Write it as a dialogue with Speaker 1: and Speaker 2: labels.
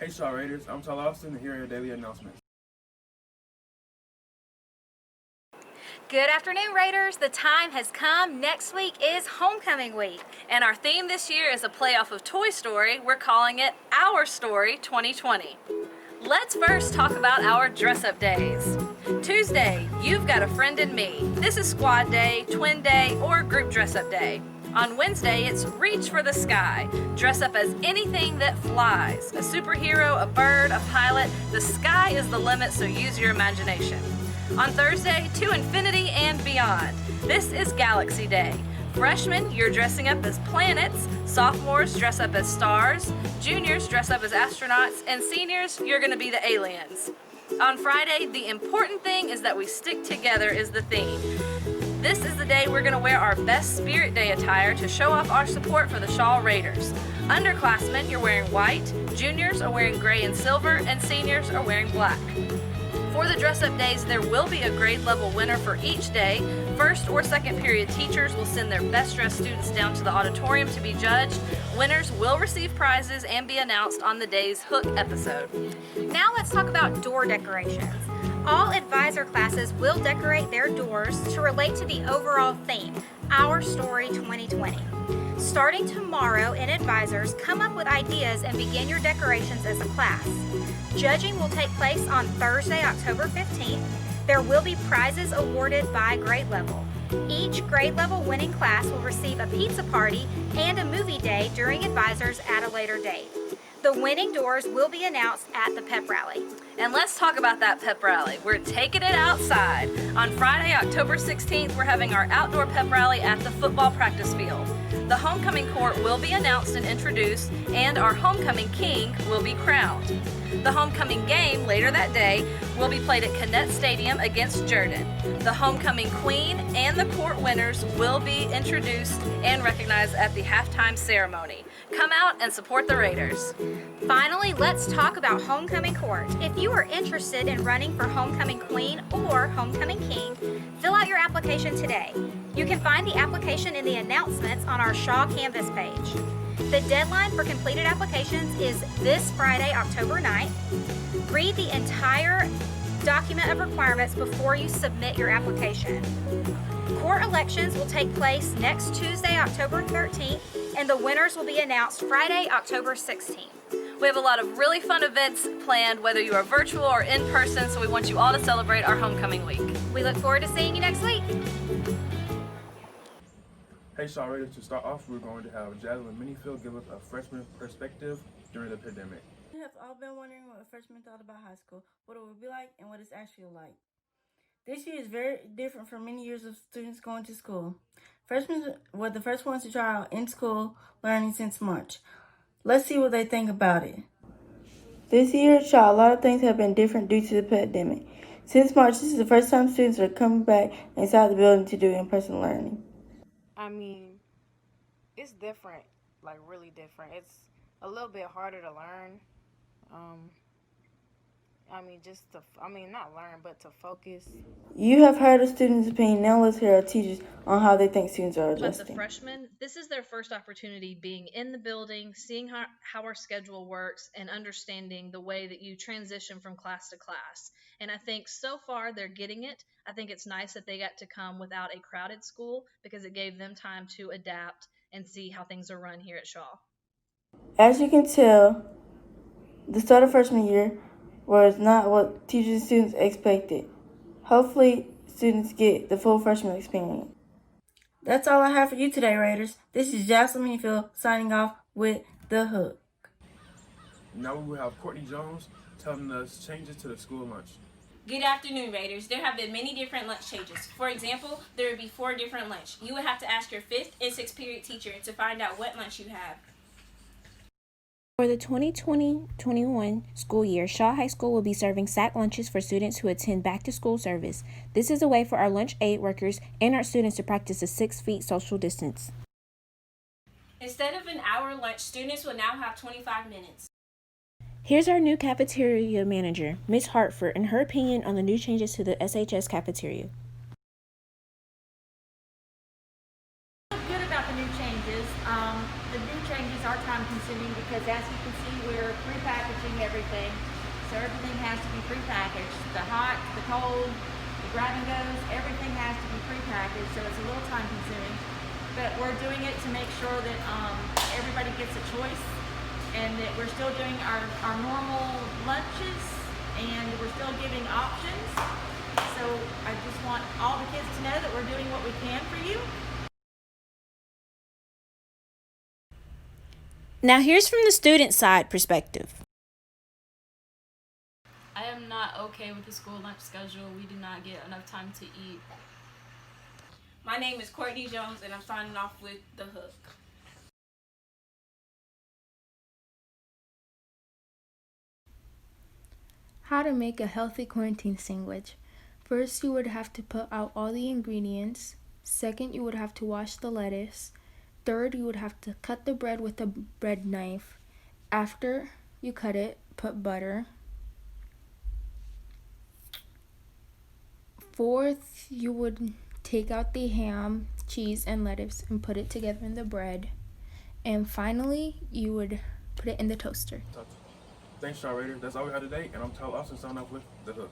Speaker 1: Hey Shaw Raiders, I'm Tyler Austin and here are your daily announcements.
Speaker 2: Good afternoon, Raiders. The time has come. Next week is homecoming week.
Speaker 3: And our theme this year is a playoff of Toy Story. We're calling it Our Story 2020. Let's first talk about our dress-up days. Tuesday, you've got a friend in me. This is squad day, twin day, or group dress-up day. On Wednesday, it's reach for the sky. Dress up as anything that flies. A superhero, a bird, a pilot. The sky is the limit, so use your imagination. On Thursday, to infinity and beyond. This is Galaxy Day. Freshmen, you're dressing up as planets. Sophomores dress up as stars. Juniors dress up as astronauts. And seniors, you're going to be the aliens. On Friday, the important thing is that we stick together is the theme. This is the day we're going to wear our best Spirit Day attire to show off our support for the Shaw Raiders. Underclassmen, you're wearing white. Juniors are wearing gray and silver. And seniors are wearing black. For the dress-up days, there will be a grade level winner for each day. First or second period teachers will send their best dressed students down to the auditorium to be judged. Winners will receive prizes and be announced on the day's Hook episode.
Speaker 2: Now let's talk about door decorations. All advisor classes will decorate their doors to relate to the overall theme, Our Story 2020. Starting tomorrow in advisors, come up with ideas and begin your decorations as a class. Judging will take place on Thursday, October 15th. There will be prizes awarded by grade level. Each grade level winning class will receive a pizza party and a movie day during advisors at a later date. The winning doors will be announced at the pep rally.
Speaker 3: And let's talk about that pep rally. We're taking it outside. On Friday, October 16th, we're having our outdoor pep rally at the football practice field. The homecoming court will be announced and introduced, and our homecoming king will be crowned. The homecoming game later that day will be played at Connett Stadium against Jordan. The homecoming queen and the court winners will be introduced and recognized at the halftime ceremony. Come out and support the Raiders.
Speaker 2: Finally, let's talk about homecoming court. If you are interested in running for homecoming queen or homecoming king, fill out your application today. You can find the application in the announcements on our Shaw Canvas page. The deadline for completed applications is this Friday, October 9th. Read the entire document of requirements before you submit your application. Court elections will take place next Tuesday, October 13th, and the winners will be announced Friday, October 16th.
Speaker 3: We have a lot of really fun events planned, whether you are virtual or in person, so we want you all to celebrate our homecoming week.
Speaker 2: We look forward to seeing you next week.
Speaker 1: Hey Shaw Raiders, to start off, we're going to have Jasmine Minifield give us a freshman perspective during the pandemic.
Speaker 4: We have all been wondering what freshmen thought about high school, what it would be like, and what it's actually like. This year is very different from many years of students going to school. Freshmen were the first ones to try out in-school learning since March. Let's see what they think about it. This year at Shaw, a lot of things have been different due to the pandemic. Since March, this is the first time students are coming back inside the building to do in-person learning.
Speaker 5: I mean, it's different, like really different. It's a little bit harder to learn. Not learn, but to focus.
Speaker 4: You have heard a student's opinion. Now let's hear our teachers on how they think students are
Speaker 3: But the
Speaker 4: adjusting.
Speaker 3: freshmen, this is their first opportunity being in the building, seeing how our schedule works, and understanding the way that you transition from class to class. And I think so far they're getting it. I think it's nice that they got to come without a crowded school because it gave them time to adapt and see how things are run here at Shaw.
Speaker 4: As you can tell, the start of freshman year was not what teachers and students expected. Hopefully, students get the full freshman experience. That's all I have for you today, Raiders. This is Jocelyn Minifield signing off with The Hook.
Speaker 1: Now we will have Courtney Jones telling us changes to the school lunch.
Speaker 6: Good afternoon, Raiders. There have been many different lunch changes. For example, there would be 4 different lunch. You would have to ask your 5th and 6th period teacher to find out what lunch you have.
Speaker 7: For the 2020-21 school year, Shaw High School will be serving sack lunches for students who attend back-to-school service. This is a way for our lunch aid workers and our students to practice a 6 feet social distance.
Speaker 6: Instead of an hour lunch, students will now have 25 minutes.
Speaker 7: Here's our new cafeteria manager, Ms. Hartford, and her opinion on the new changes to the SHS cafeteria.
Speaker 8: Good about the new changes. The new changes are time consuming because as you can see, we're prepackaging everything, so everything has to be prepackaged. The hot, the cold, the grab and goes, everything has to be prepackaged, so it's a little time consuming. But we're doing it to make sure that everybody gets a choice, and that we're still doing our normal lunches, and we're still giving options. So I just want all the kids to know that we're doing what we can for you.
Speaker 7: Now here's from the student side perspective.
Speaker 9: I am not okay with the school lunch schedule. We do not get enough time to eat.
Speaker 6: My name is Courtney Jones, and I'm signing off with The Hook.
Speaker 10: How to make a healthy quarantine sandwich. First, you would have to put out all the ingredients. Second, you would have to wash the lettuce. Third, you would have to cut the bread with a bread knife. After you cut it, put butter. Fourth, you would take out the ham, cheese, and lettuce and put it together in the bread. And finally, you would put it in the toaster.
Speaker 1: Thanks, y'all, Raider. That's all we have today, and I'm Tyler Austin signing off with The Hook.